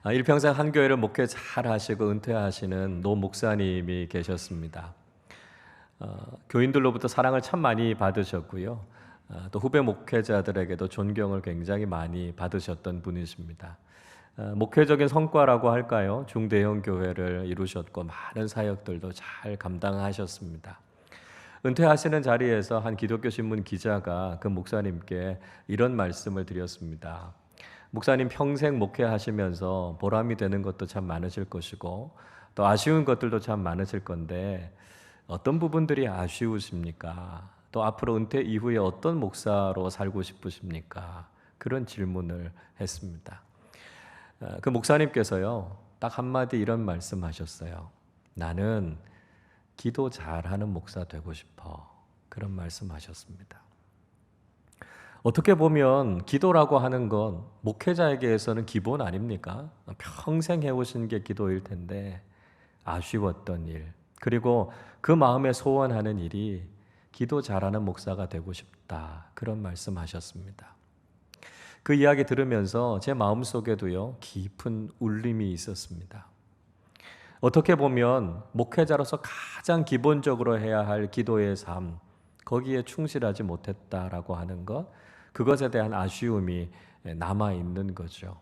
일평생 한 교회를 목회 잘 하시고 은퇴하시는 노 목사님이 계셨습니다. 교인들로부터 사랑을 참 많이 받으셨고요. 또 후배 목회자들에게도 존경을 굉장히 많이 받으셨던 분이십니다. 목회적인 성과라고 할까요? 중대형 교회를 이루셨고 많은 사역들도 잘 감당하셨습니다. 은퇴하시는 자리에서 한 기독교 신문 기자가 그 목사님께 이런 말씀을 드렸습니다. 목사님 평생 목회하시면서 보람이 되는 것도 참 많으실 것이고 또 아쉬운 것들도 참 많으실 건데 어떤 부분들이 아쉬우십니까? 또 앞으로 은퇴 이후에 어떤 목사로 살고 싶으십니까? 그런 질문을 했습니다. 그 목사님께서요, 딱 한마디 이런 말씀하셨어요. 나는 기도 잘하는 목사 되고 싶어. 그런 말씀하셨습니다. 어떻게 보면 기도라고 하는 건 목회자에게서는 기본 아닙니까? 평생 해오신 게 기도일 텐데 아쉬웠던 일, 그리고 그 마음에 소원하는 일이 기도 잘하는 목사가 되고 싶다. 그런 말씀하셨습니다. 그 이야기 들으면서 제 마음속에도요, 깊은 울림이 있었습니다. 어떻게 보면 목회자로서 가장 기본적으로 해야 할 기도의 삶, 거기에 충실하지 못했다라고 하는 것, 그것에 대한 아쉬움이 남아있는 거죠.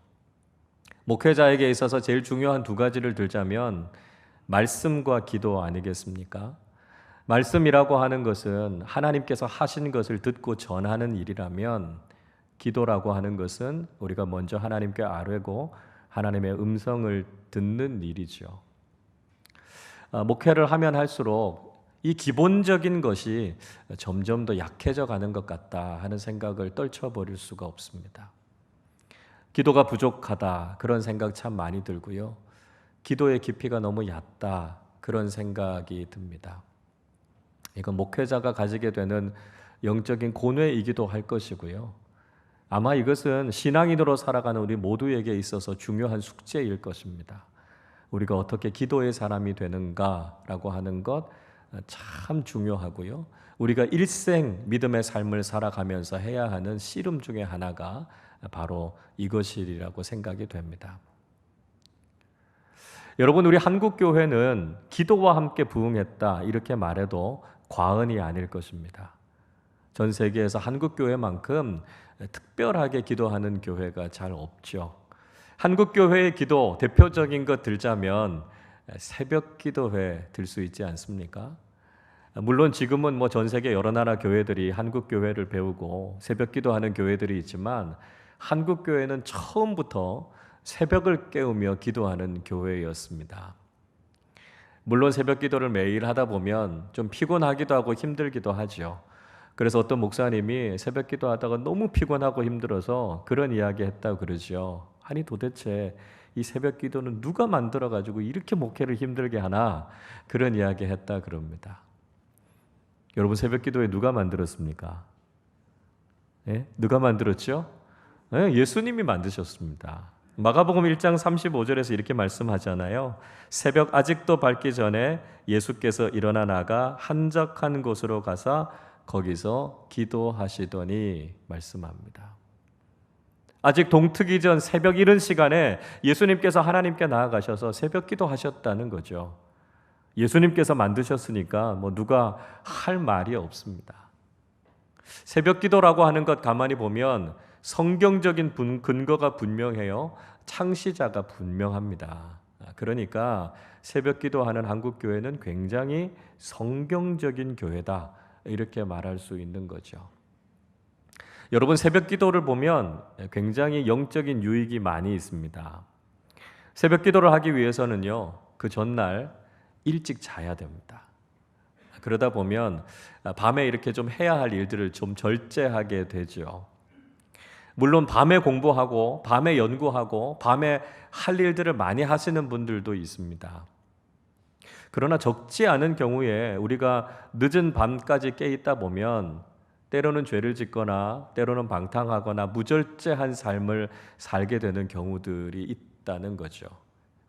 목회자에게 있어서 제일 중요한 두 가지를 들자면 말씀과 기도 아니겠습니까? 말씀이라고 하는 것은 하나님께서 하신 것을 듣고 전하는 일이라면 기도라고 하는 것은 우리가 먼저 하나님께 아뢰고 하나님의 음성을 듣는 일이죠. 목회를 하면 할수록 이 기본적인 것이 점점 더 약해져 가는 것 같다 하는 생각을 떨쳐버릴 수가 없습니다. 기도가 부족하다 그런 생각 참 많이 들고요. 기도의 깊이가 너무 얕다 그런 생각이 듭니다. 이건 목회자가 가지게 되는 영적인 고뇌이기도 할 것이고요. 아마 이것은 신앙인으로 살아가는 우리 모두에게 있어서 중요한 숙제일 것입니다. 우리가 어떻게 기도의 사람이 되는가라고 하는 것 참 중요하고요. 우리가 일생 믿음의 삶을 살아가면서 해야 하는 씨름 중에 하나가 바로 이것이라고 생각이 됩니다. 여러분, 우리 한국 교회는 기도와 함께 부흥했다 이렇게 말해도 과언이 아닐 것입니다. 전 세계에서 한국 교회만큼 특별하게 기도하는 교회가 잘 없죠. 한국 교회의 기도 대표적인 것 들자면 새벽 기도회 들 수 있지 않습니까? 물론 지금은 뭐 전 세계 여러 나라 교회들이 한국 교회를 배우고 새벽 기도하는 교회들이 있지만 한국 교회는 처음부터 새벽을 깨우며 기도하는 교회였습니다. 물론 새벽 기도를 매일 하다 보면 좀 피곤하기도 하고 힘들기도 하죠. 그래서 어떤 목사님이 새벽 기도하다가 너무 피곤하고 힘들어서 그런 이야기 했다고 그러죠. 아니 도대체 이 새벽 기도는 누가 만들어가지고 이렇게 목회를 힘들게 하나? 그런 이야기 했다 그럽니다. 여러분, 새벽 기도에 누가 만들었습니까? 예? 누가 만들었죠? 예, 예수님이 만드셨습니다. 마가복음 1장 35절에서 이렇게 말씀하잖아요. 새벽 아직도 밝기 전에 예수께서 일어나 나가 한적한 곳으로 가사 거기서 기도하시더니 말씀합니다. 아직 동트기 전 새벽 이른 시간에 예수님께서 하나님께 나아가셔서 새벽 기도하셨다는 거죠. 예수님께서 만드셨으니까 뭐 누가 할 말이 없습니다. 새벽 기도라고 하는 것 가만히 보면 성경적인 근거가 분명해요. 창시자가 분명합니다. 그러니까 새벽 기도하는 한국 교회는 굉장히 성경적인 교회다 이렇게 말할 수 있는 거죠. 여러분, 새벽 기도를 보면 굉장히 영적인 유익이 많이 있습니다. 새벽 기도를 하기 위해서는요, 그 전날 일찍 자야 됩니다. 그러다 보면 밤에 이렇게 좀 해야 할 일들을 좀 절제하게 되죠. 물론 밤에 공부하고 밤에 연구하고 밤에 할 일들을 많이 하시는 분들도 있습니다. 그러나 적지 않은 경우에 우리가 늦은 밤까지 깨 있다 보면 때로는 죄를 짓거나 때로는 방탕하거나 무절제한 삶을 살게 되는 경우들이 있다는 거죠.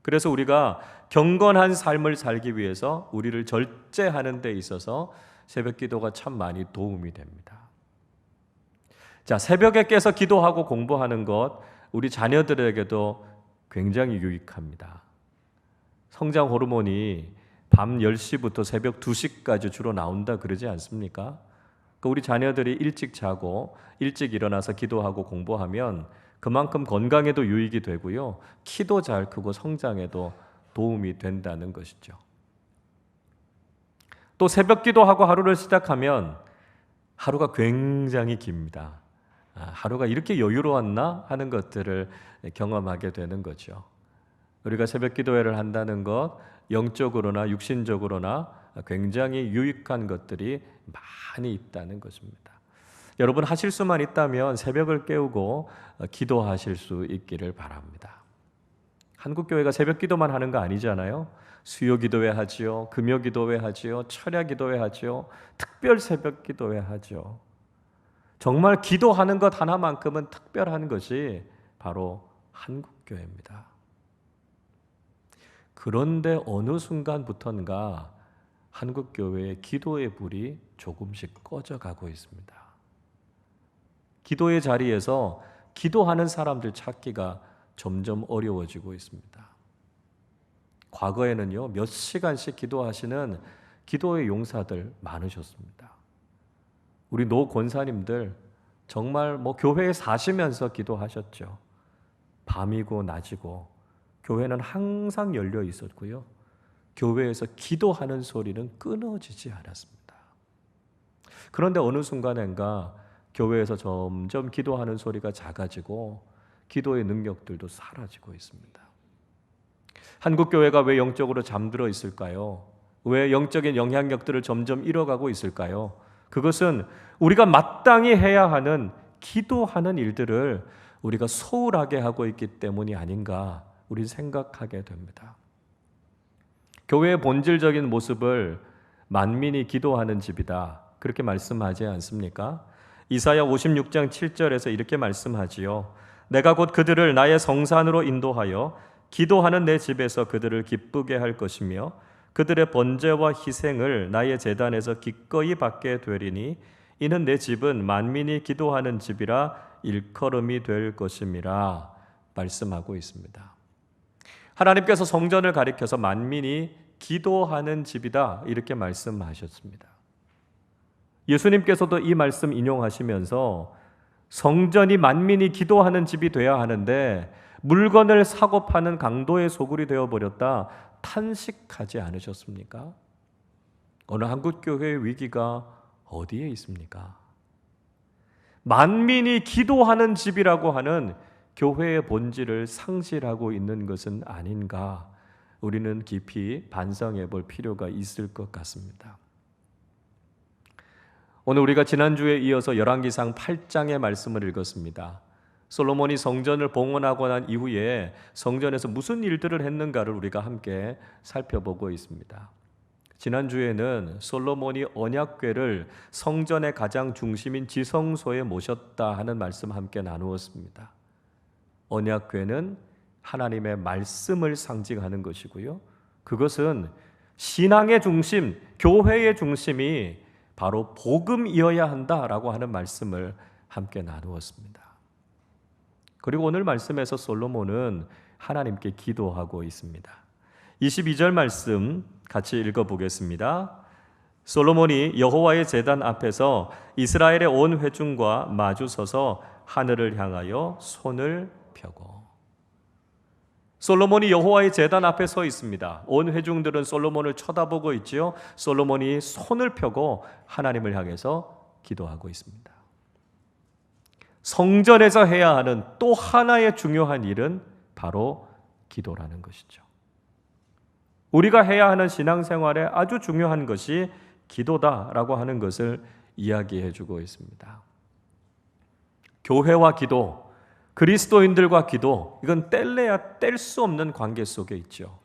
그래서 우리가 경건한 삶을 살기 위해서 우리를 절제하는 데 있어서 새벽 기도가 참 많이 도움이 됩니다. 자, 새벽에 깨서 기도하고 공부하는 것 우리 자녀들에게도 굉장히 유익합니다. 성장 호르몬이 밤 10시부터 새벽 2시까지 주로 나온다 그러지 않습니까? 우리 자녀들이 일찍 자고 일찍 일어나서 기도하고 공부하면 그만큼 건강에도 유익이 되고요. 키도 잘 크고 성장에도 도움이 된다는 것이죠. 또 새벽 기도하고 하루를 시작하면 하루가 굉장히 깁니다. 하루가 이렇게 여유로웠나 하는 것들을 경험하게 되는 거죠. 우리가 새벽 기도회를 한다는 것, 영적으로나 육신적으로나 굉장히 유익한 것들이 많이 있다는 것입니다. 여러분 하실 수만 있다면 새벽을 깨우고 기도하실 수 있기를 바랍니다. 한국교회가 새벽 기도만 하는 거 아니잖아요. 수요 기도회 하지요, 금요 기도회 하지요, 철야 기도회 하지요, 특별 새벽 기도회 하죠. 정말 기도하는 것 하나만큼은 특별한 것이 바로 한국교회입니다. 그런데 어느 순간부턴가 한국교회의 기도의 불이 조금씩 꺼져가고 있습니다. 기도의 자리에서 기도하는 사람들 찾기가 점점 어려워지고 있습니다. 과거에는요, 몇 시간씩 기도하시는 기도의 용사들 많으셨습니다. 우리 노 권사님들 정말 교회에 사시면서 기도하셨죠. 밤이고 낮이고 교회는 항상 열려 있었고요. 교회에서 기도하는 소리는 끊어지지 않았습니다. 그런데 어느 순간인가 교회에서 점점 기도하는 소리가 작아지고 기도의 능력들도 사라지고 있습니다. 한국교회가 왜 영적으로 잠들어 있을까요? 왜 영적인 영향력들을 점점 잃어가고 있을까요? 그것은 우리가 마땅히 해야 하는 기도하는 일들을 우리가 소홀하게 하고 있기 때문이 아닌가 우리 생각하게 됩니다. 교회의 본질적인 모습을 만민이 기도하는 집이다 그렇게 말씀하지 않습니까? 이사야 56장 7절에서 이렇게 말씀하지요. 내가 곧 그들을 나의 성산으로 인도하여 기도하는 내 집에서 그들을 기쁘게 할 것이며 그들의 번제와 희생을 나의 제단에서 기꺼이 받게 되리니 이는 내 집은 만민이 기도하는 집이라 일컬음이 될 것임이라 말씀하고 있습니다. 하나님께서 성전을 가리켜서 만민이 기도하는 집이다 이렇게 말씀하셨습니다. 예수님께서도 이 말씀 인용하시면서 성전이 만민이 기도하는 집이 되어야 하는데 물건을 사고 파는 강도의 소굴이 되어버렸다 탄식하지 않으셨습니까? 어느 한국교회의 위기가 어디에 있습니까? 만민이 기도하는 집이라고 하는 교회의 본질을 상실하고 있는 것은 아닌가 우리는 깊이 반성해 볼 필요가 있을 것 같습니다. 오늘 우리가 지난주에 이어서 열왕기상 8장의 말씀을 읽었습니다. 솔로몬이 성전을 봉헌하고 난 이후에 성전에서 무슨 일들을 했는가를 우리가 함께 살펴보고 있습니다. 지난주에는 솔로몬이 언약궤를 성전의 가장 중심인 지성소에 모셨다 하는 말씀 함께 나누었습니다. 언약궤는 하나님의 말씀을 상징하는 것이고요. 그것은 신앙의 중심, 교회의 중심이 바로 복음이어야 한다라고 하는 말씀을 함께 나누었습니다. 그리고 오늘 말씀에서 솔로몬은 하나님께 기도하고 있습니다. 22절 말씀 같이 읽어보겠습니다. 솔로몬이 여호와의 제단 앞에서 이스라엘의 온 회중과 마주 서서 하늘을 향하여 손을 펴고 솔로몬이 여호와의 제단 앞에 서 있습니다. 온 회중들은 솔로몬을 쳐다보고 있지요. 솔로몬이 손을 펴고 하나님을 향해서 기도하고 있습니다. 성전에서 해야 하는 또 하나의 중요한 일은 바로 기도라는 것이죠. 우리가 해야 하는 신앙생활에 아주 중요한 것이 기도다라고 하는 것을 이야기해 주고 있습니다. 교회와 기도, 그리스도인들과 기도, 이건 뗄래야 뗄 수 없는 관계 속에 있죠.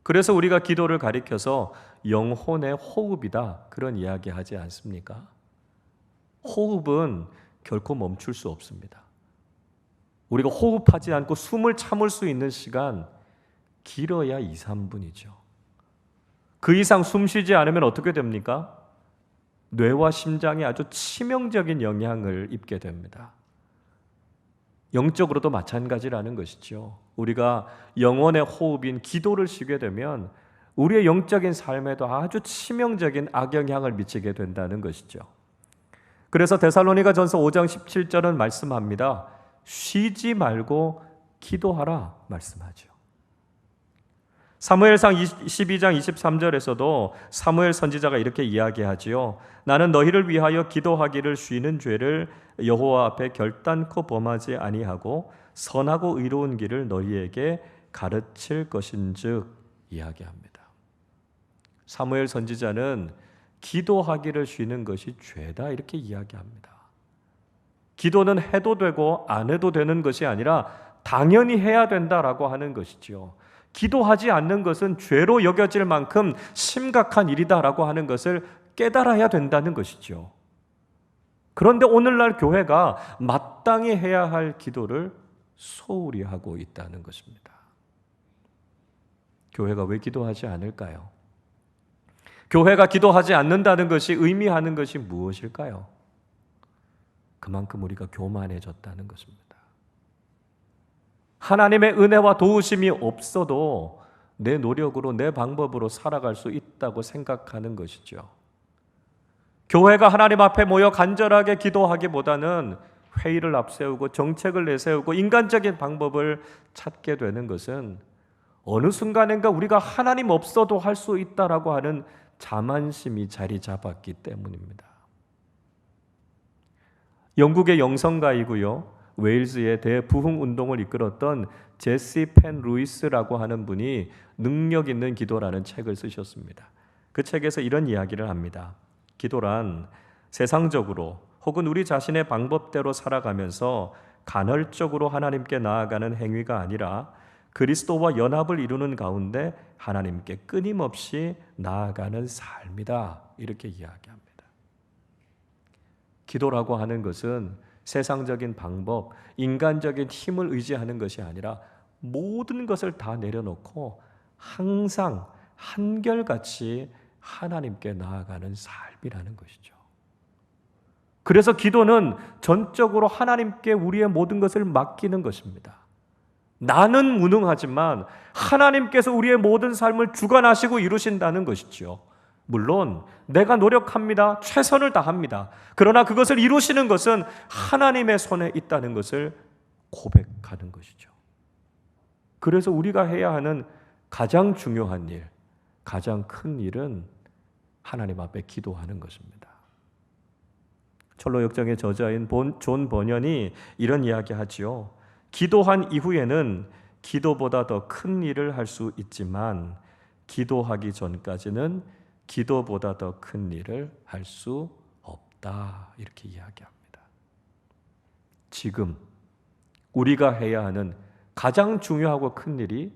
그래서 우리가 기도를 가리켜서 영혼의 호흡이다 그런 이야기 하지 않습니까? 호흡은 결코 멈출 수 없습니다. 우리가 호흡하지 않고 숨을 참을 수 있는 시간 길어야 2, 3분이죠. 그 이상 숨 쉬지 않으면 어떻게 됩니까? 뇌와 심장에 아주 치명적인 영향을 입게 됩니다. 영적으로도 마찬가지라는 것이죠. 우리가 영혼의 호흡인 기도를 쉬게 되면 우리의 영적인 삶에도 아주 치명적인 악영향을 미치게 된다는 것이죠. 그래서 데살로니가전서 5장 17절은 말씀합니다. 쉬지 말고 기도하라 말씀하죠. 사무엘상 12장 23절에서도 사무엘 선지자가 이렇게 이야기하지요. 나는 너희를 위하여 기도하기를 쉬는 죄를 여호와 앞에 결단코 범하지 아니하고 선하고 의로운 길을 너희에게 가르칠 것인즉 이야기합니다. 사무엘 선지자는 기도하기를 쉬는 것이 죄다 이렇게 이야기합니다. 기도는 해도 되고 안 해도 되는 것이 아니라 당연히 해야 된다라고 하는 것이지요. 기도하지 않는 것은 죄로 여겨질 만큼 심각한 일이다라고 하는 것을 깨달아야 된다는 것이죠. 그런데 오늘날 교회가 마땅히 해야 할 기도를 소홀히 하고 있다는 것입니다. 교회가 왜 기도하지 않을까요? 교회가 기도하지 않는다는 것이 의미하는 것이 무엇일까요? 그만큼 우리가 교만해졌다는 것입니다. 하나님의 은혜와 도우심이 없어도 내 노력으로 내 방법으로 살아갈 수 있다고 생각하는 것이죠. 교회가 하나님 앞에 모여 간절하게 기도하기보다는 회의를 앞세우고 정책을 내세우고 인간적인 방법을 찾게 되는 것은 어느 순간인가 우리가 하나님 없어도 할 수 있다라고 하는 자만심이 자리 잡았기 때문입니다. 영국의 영성가이고요. 웨일즈의 대부흥 운동을 이끌었던 제시 펜 루이스라고 하는 분이 능력 있는 기도라는 책을 쓰셨습니다. 그 책에서 이런 이야기를 합니다. 기도란 세상적으로 혹은 우리 자신의 방법대로 살아가면서 간헐적으로 하나님께 나아가는 행위가 아니라 그리스도와 연합을 이루는 가운데 하나님께 끊임없이 나아가는 삶이다. 이렇게 이야기합니다. 기도라고 하는 것은 세상적인 방법, 인간적인 힘을 의지하는 것이 아니라 모든 것을 다 내려놓고 항상 한결같이 하나님께 나아가는 삶이라는 것이죠. 그래서 기도는 전적으로 하나님께 우리의 모든 것을 맡기는 것입니다. 나는 무능하지만 하나님께서 우리의 모든 삶을 주관하시고 이루신다는 것이죠. 물론 내가 노력합니다. 최선을 다합니다. 그러나 그것을 이루시는 것은 하나님의 손에 있다는 것을 고백하는 것이죠. 그래서 우리가 해야 하는 가장 중요한 일, 가장 큰 일은 하나님 앞에 기도하는 것입니다. 철로 역정의 저자인 존 버년이 이런 이야기 하지요. 기도한 이후에는 기도보다 더 큰 일을 할 수 있지만 기도하기 전까지는 기도보다 더 큰 일을 할 수 없다. 이렇게 이야기합니다. 지금 우리가 해야 하는 가장 중요하고 큰 일이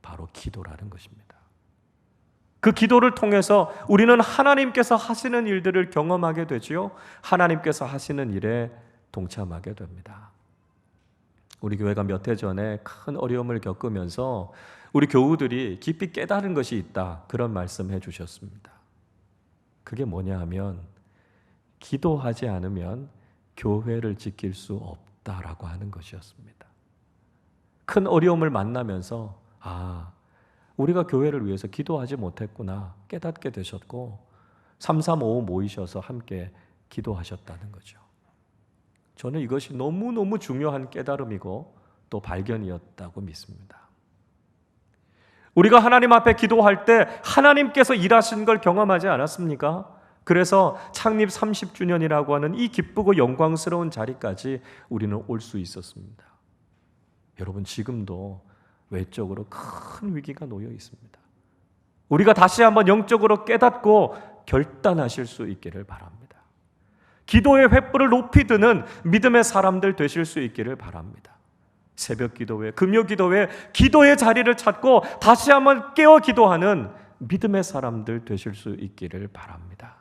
바로 기도라는 것입니다. 그 기도를 통해서 우리는 하나님께서 하시는 일들을 경험하게 되지요. 하나님께서 하시는 일에 동참하게 됩니다. 우리 교회가 몇 해 전에 큰 어려움을 겪으면서 우리 교우들이 깊이 깨달은 것이 있다. 그런 말씀해 주셨습니다. 그게 뭐냐 하면 기도하지 않으면 교회를 지킬 수 없다라고 하는 것이었습니다. 큰 어려움을 만나면서 우리가 교회를 위해서 기도하지 못했구나 깨닫게 되셨고 3355 모이셔서 함께 기도하셨다는 거죠. 저는 이것이 너무너무 중요한 깨달음이고 또 발견이었다고 믿습니다. 우리가 하나님 앞에 기도할 때 하나님께서 일하신 걸 경험하지 않았습니까? 그래서 창립 30주년이라고 하는 이 기쁘고 영광스러운 자리까지 우리는 올 수 있었습니다. 여러분 지금도 외적으로 큰 위기가 놓여 있습니다. 우리가 다시 한번 영적으로 깨닫고 결단하실 수 있기를 바랍니다. 기도의 횃불을 높이 드는 믿음의 사람들 되실 수 있기를 바랍니다. 새벽 기도회, 금요 기도회, 기도의 자리를 찾고 다시 한번 깨어 기도하는 믿음의 사람들 되실 수 있기를 바랍니다.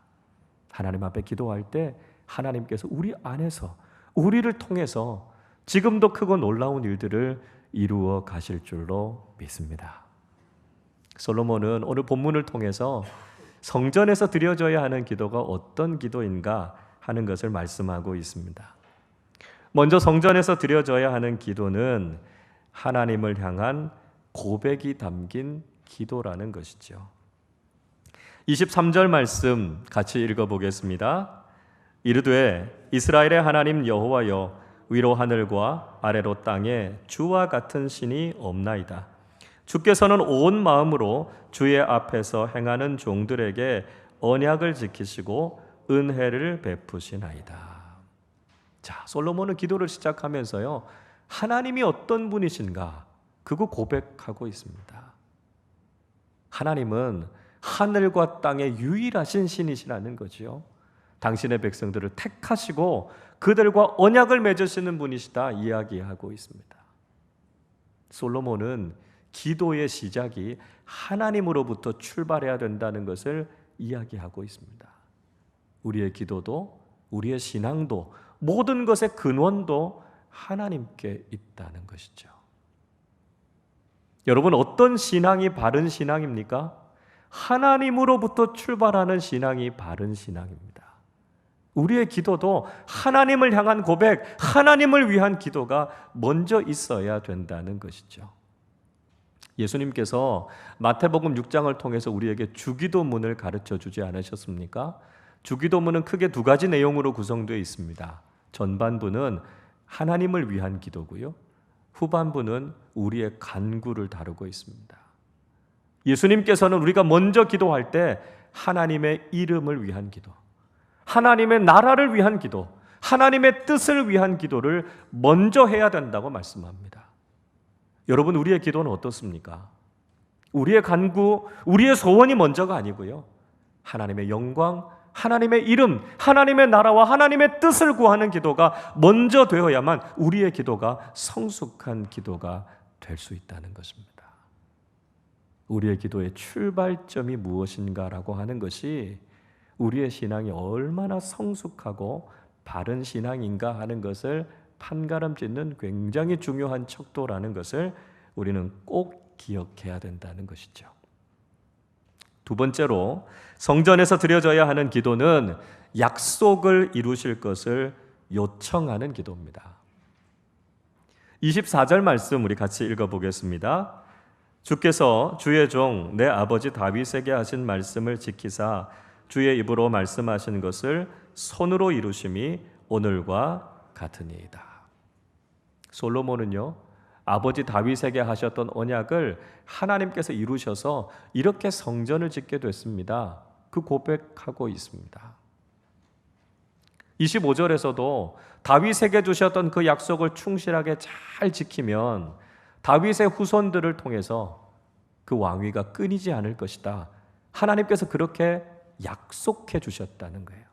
하나님 앞에 기도할 때 하나님께서 우리 안에서 우리를 통해서 지금도 크고 놀라운 일들을 이루어 가실 줄로 믿습니다. 솔로몬은 오늘 본문을 통해서 성전에서 드려져야 하는 기도가 어떤 기도인가 하는 것을 말씀하고 있습니다. 먼저 성전에서 드려져야 하는 기도는 하나님을 향한 고백이 담긴 기도라는 것이죠. 23절 말씀 같이 읽어보겠습니다. 이르되 이스라엘의 하나님 여호와여, 위로 하늘과 아래로 땅에 주와 같은 신이 없나이다. 주께서는 온 마음으로 주의 앞에서 행하는 종들에게 언약을 지키시고 은혜를 베푸시나이다. 자, 솔로몬은 기도를 시작하면서요, 하나님이 어떤 분이신가 그거 고백하고 있습니다. 하나님은 하늘과 땅의 유일하신 신이시라는 거지요. 당신의 백성들을 택하시고 그들과 언약을 맺으시는 분이시다 이야기하고 있습니다. 솔로몬은 기도의 시작이 하나님으로부터 출발해야 된다는 것을 이야기하고 있습니다. 우리의 기도도, 우리의 신앙도, 모든 것의 근원도 하나님께 있다는 것이죠. 여러분, 어떤 신앙이 바른 신앙입니까? 하나님으로부터 출발하는 신앙이 바른 신앙입니다. 우리의 기도도 하나님을 향한 고백, 하나님을 위한 기도가 먼저 있어야 된다는 것이죠. 예수님께서 마태복음 6장을 통해서 우리에게 주기도문을 가르쳐 주지 않으셨습니까? 주기도문은 크게 두 가지 내용으로 구성되어 있습니다. 전반부는 하나님을 위한 기도고요, 후반부는 우리의 간구를 다루고 있습니다. 예수님께서는 우리가 먼저 기도할 때 하나님의 이름을 위한 기도, 하나님의 나라를 위한 기도, 하나님의 뜻을 위한 기도를 먼저 해야 된다고 말씀합니다. 여러분, 우리의 기도는 어떻습니까? 우리의 간구, 우리의 소원이 먼저가 아니고요, 하나님의 영광, 하나님의 이름, 하나님의 나라와 하나님의 뜻을 구하는 기도가 먼저 되어야만 우리의 기도가 성숙한 기도가 될 수 있다는 것입니다. 우리의 기도의 출발점이 무엇인가라고 하는 것이 우리의 신앙이 얼마나 성숙하고 바른 신앙인가 하는 것을 판가름 짓는 굉장히 중요한 척도라는 것을 우리는 꼭 기억해야 된다는 것이죠. 두 번째로, 성전에서 드려져야 하는 기도는 약속을 이루실 것을 요청하는 기도입니다. 24절 말씀 우리 같이 읽어보겠습니다. 주께서 주의 종 내 아버지 다윗에게 하신 말씀을 지키사 주의 입으로 말씀하신 것을 손으로 이루심이 오늘과 같으니이다. 솔로몬은요, 아버지 다윗에게 하셨던 언약을 하나님께서 이루셔서 이렇게 성전을 짓게 됐습니다. 그 고백하고 있습니다. 25절에서도 다윗에게 주셨던 그 약속을 충실하게 잘 지키면 다윗의 후손들을 통해서 그 왕위가 끊이지 않을 것이다, 하나님께서 그렇게 약속해 주셨다는 거예요.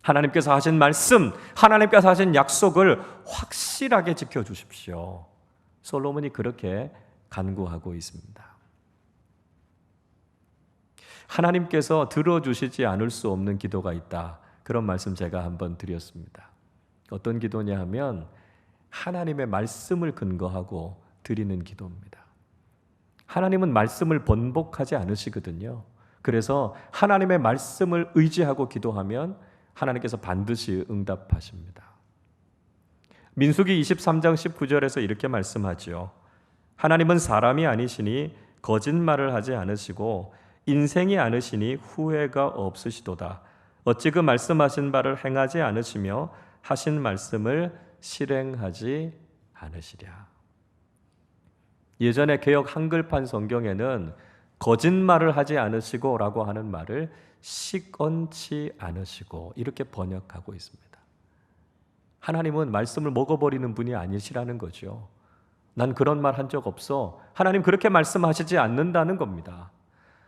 하나님께서 하신 말씀, 하나님께서 하신 약속을 확실하게 지켜주십시오. 솔로몬이 그렇게 간구하고 있습니다. 하나님께서 들어주시지 않을 수 없는 기도가 있다, 그런 말씀 제가 한번 드렸습니다. 어떤 기도냐 하면 하나님의 말씀을 근거하고 드리는 기도입니다. 하나님은 말씀을 번복하지 않으시거든요. 그래서 하나님의 말씀을 의지하고 기도하면 하나님께서 반드시 응답하십니다. 민수기 23장 19절에서 이렇게 말씀하죠. 하나님은 사람이 아니시니 거짓말을 하지 않으시고 인생이 아니시니 후회가 없으시도다. 어찌 그 말씀하신 바를 행하지 않으시며 하신 말씀을 실행하지 않으시랴. 예전에 개역 한글판 성경에는 거짓말을 하지 않으시고 라고 하는 말을 시건치 않으시고 이렇게 번역하고 있습니다. 하나님은 말씀을 먹어버리는 분이 아니시라는 거죠. 난 그런 말 한 적 없어, 하나님 그렇게 말씀하시지 않는다는 겁니다.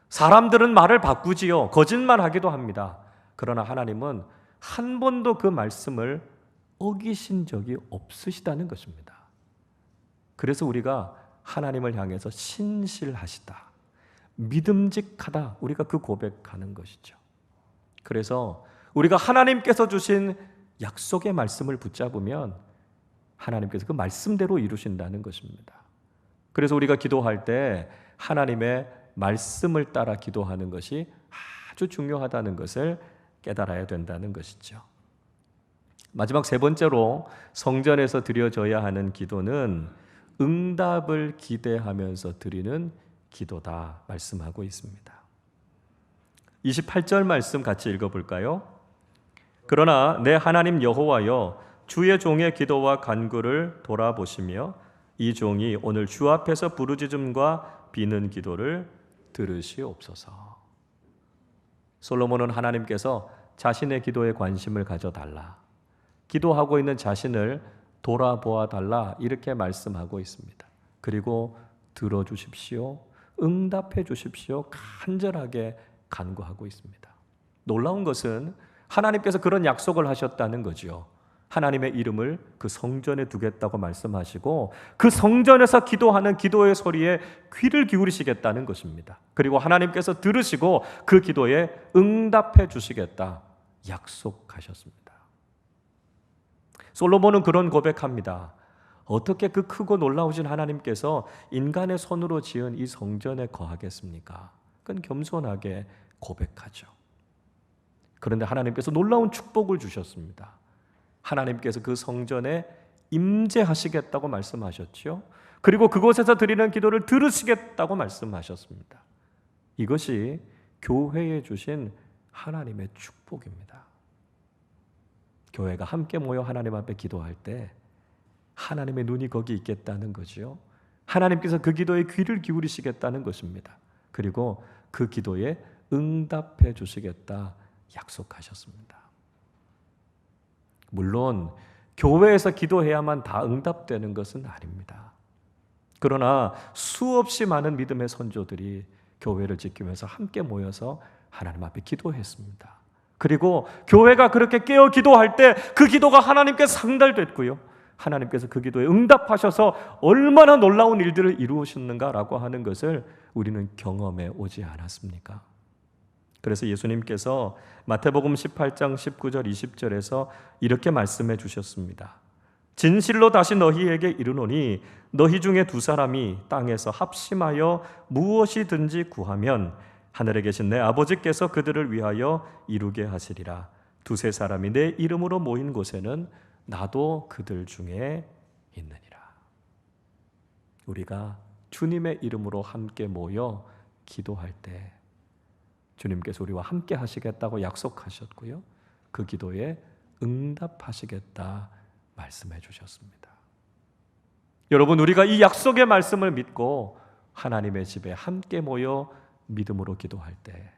사람들은 말을 바꾸지요, 거짓말하기도 합니다. 그러나 하나님은 한 번도 그 말씀을 어기신 적이 없으시다는 것입니다. 그래서 우리가 하나님을 향해서 신실하시다, 믿음직하다, 우리가 그 고백하는 것이죠. 그래서 우리가 하나님께서 주신 약속의 말씀을 붙잡으면 하나님께서 그 말씀대로 이루신다는 것입니다. 그래서 우리가 기도할 때 하나님의 말씀을 따라 기도하는 것이 아주 중요하다는 것을 깨달아야 된다는 것이죠. 마지막 세 번째로 성전에서 드려져야 하는 기도는 응답을 기대하면서 드리는 기도다 말씀하고 있습니다. 28절 말씀 같이 읽어볼까요? 그러나 내 하나님 여호와여, 주의 종의 기도와 간구를 돌아보시며 이 종이 오늘 주 앞에서 부르짖음과 비는 기도를 들으시옵소서. 솔로몬은 하나님께서 자신의 기도에 관심을 가져달라, 기도하고 있는 자신을 돌아보아 달라 이렇게 말씀하고 있습니다. 그리고 들어주십시오, 응답해 주십시오 간절하게 간구하고 있습니다. 놀라운 것은 하나님께서 그런 약속을 하셨다는 거죠. 하나님의 이름을 그 성전에 두겠다고 말씀하시고 그 성전에서 기도하는 기도의 소리에 귀를 기울이시겠다는 것입니다. 그리고 하나님께서 들으시고 그 기도에 응답해 주시겠다 약속하셨습니다. 솔로몬은 그런 고백합니다. 어떻게 그 크고 놀라우신 하나님께서 인간의 손으로 지은 이 성전에 거하겠습니까? 그건 겸손하게 고백하죠. 그런데 하나님께서 놀라운 축복을 주셨습니다. 하나님께서 그 성전에 임재하시겠다고 말씀하셨죠. 그리고 그곳에서 드리는 기도를 들으시겠다고 말씀하셨습니다. 이것이 교회에 주신 하나님의 축복입니다. 교회가 함께 모여 하나님 앞에 기도할 때 하나님의 눈이 거기 있겠다는 거죠. 하나님께서 그 기도에 귀를 기울이시겠다는 것입니다. 그리고 그 기도에 응답해 주시겠다 약속하셨습니다. 물론 교회에서 기도해야만 다 응답되는 것은 아닙니다. 그러나 수없이 많은 믿음의 선조들이 교회를 지키면서 함께 모여서 하나님 앞에 기도했습니다. 그리고 교회가 그렇게 깨어 기도할 때 그 기도가 하나님께 상달됐고요, 하나님께서 그 기도에 응답하셔서 얼마나 놀라운 일들을 이루셨는가라고 하는 것을 우리는 경험해 오지 않았습니까? 그래서 예수님께서 마태복음 18장 19절 20절에서 이렇게 말씀해 주셨습니다. 진실로 다시 너희에게 이르노니 너희 중에 두 사람이 땅에서 합심하여 무엇이든지 구하면 하늘에 계신 내 아버지께서 그들을 위하여 이루게 하시리라. 두세 사람이 내 이름으로 모인 곳에는 나도 그들 중에 있느니라. 우리가 주님의 이름으로 함께 모여 기도할 때 주님께서 우리와 함께 하시겠다고 약속하셨고요, 그 기도에 응답하시겠다 말씀해 주셨습니다. 여러분, 우리가 이 약속의 말씀을 믿고 하나님의 집에 함께 모여 믿음으로 기도할 때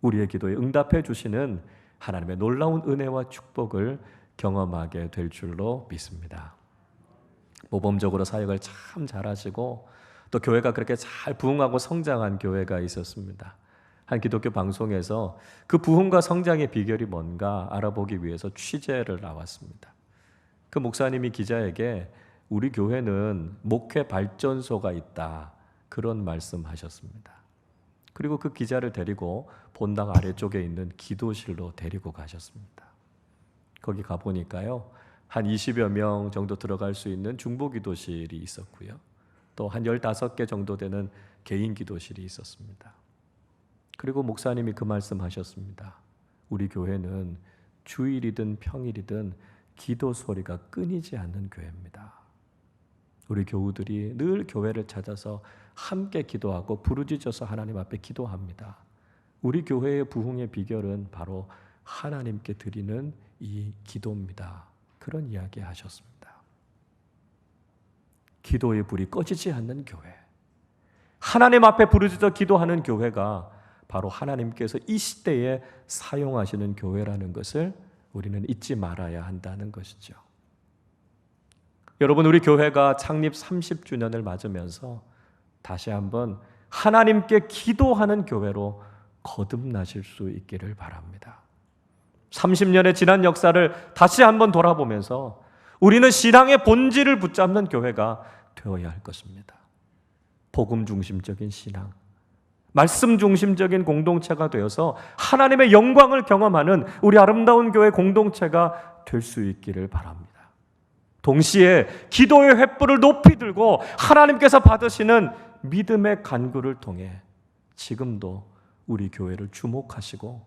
우리의 기도에 응답해 주시는 하나님의 놀라운 은혜와 축복을 경험하게 될 줄로 믿습니다. 모범적으로 사역을 참 잘하시고 또 교회가 그렇게 잘 부흥하고 성장한 교회가 있었습니다. 한 기독교 방송에서 그 부흥과 성장의 비결이 뭔가 알아보기 위해서 취재를 나왔습니다. 그 목사님이 기자에게 우리 교회는 목회 발전소가 있다 그런 말씀하셨습니다. 그리고 그 기자를 데리고 본당 아래쪽에 있는 기도실로 데리고 가셨습니다. 거기 가보니까요, 한 20여 명 정도 들어갈 수 있는 중보 기도실이 있었고요, 또 한 15개 정도 되는 개인 기도실이 있었습니다. 그리고 목사님이 그 말씀하셨습니다. 우리 교회는 주일이든 평일이든 기도 소리가 끊이지 않는 교회입니다. 우리 교우들이 늘 교회를 찾아서 함께 기도하고 부르짖어서 하나님 앞에 기도합니다. 우리 교회의 부흥의 비결은 바로 하나님께 드리는 이 기도입니다. 그런 이야기 하셨습니다. 기도의 불이 꺼지지 않는 교회, 하나님 앞에 부르짖어 기도하는 교회가 바로 하나님께서 이 시대에 사용하시는 교회라는 것을 우리는 잊지 말아야 한다는 것이죠. 여러분, 우리 교회가 창립 30주년을 맞으면서 다시 한번 하나님께 기도하는 교회로 거듭나실 수 있기를 바랍니다. 30년의 지난 역사를 다시 한번 돌아보면서 우리는 신앙의 본질을 붙잡는 교회가 되어야 할 것입니다. 복음 중심적인 신앙, 말씀 중심적인 공동체가 되어서 하나님의 영광을 경험하는 우리 아름다운 교회 공동체가 될 수 있기를 바랍니다. 동시에 기도의 횃불을 높이 들고 하나님께서 받으시는 믿음의 간구를 통해 지금도 우리 교회를 주목하시고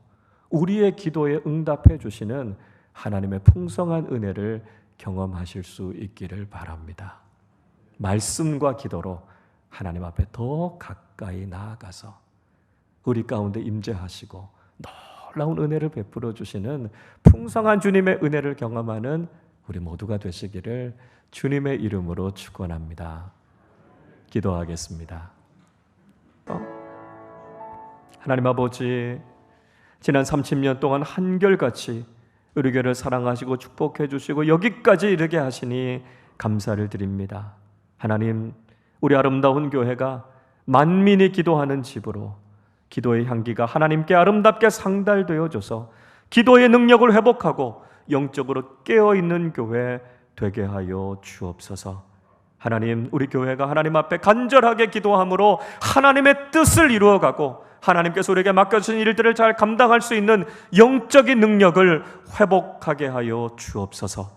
우리의 기도에 응답해 주시는 하나님의 풍성한 은혜를 경험하실 수 있기를 바랍니다. 말씀과 기도로 하나님 앞에 더 가까이 나아가서 우리 가운데 임재하시고 놀라운 은혜를 베풀어 주시는 풍성한 주님의 은혜를 경험하는 우리 모두가 되시기를 주님의 이름으로 축원합니다. 기도하겠습니다. 하나님 아버지, 지난 30년 동안 한결같이 우리 교회를 사랑하시고 축복해 주시고 여기까지 이르게 하시니 감사를 드립니다. 하나님, 우리 아름다운 교회가 만민이 기도하는 집으로 기도의 향기가 하나님께 아름답게 상달되어져서 기도의 능력을 회복하고 영적으로 깨어있는 교회 되게 하여 주옵소서. 하나님, 우리 교회가 하나님 앞에 간절하게 기도함으로 하나님의 뜻을 이루어가고 하나님께서 우리에게 맡겨주신 일들을 잘 감당할 수 있는 영적인 능력을 회복하게 하여 주옵소서.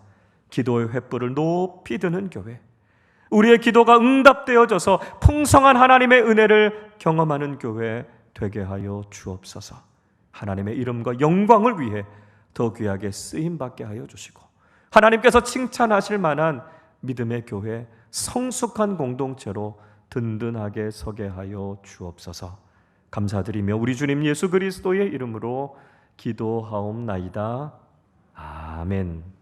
기도의 횃불을 높이 드는 교회, 우리의 기도가 응답되어져서 풍성한 하나님의 은혜를 경험하는 교회 되게 하여 주옵소서. 하나님의 이름과 영광을 위해 더 귀하게 쓰임받게 하여 주시고 하나님께서 칭찬하실 만한 믿음의 교회, 성숙한 공동체로 든든하게 서게 하여 주옵소서. 감사드리며 우리 주님 예수 그리스도의 이름으로 기도하옵나이다. 아멘.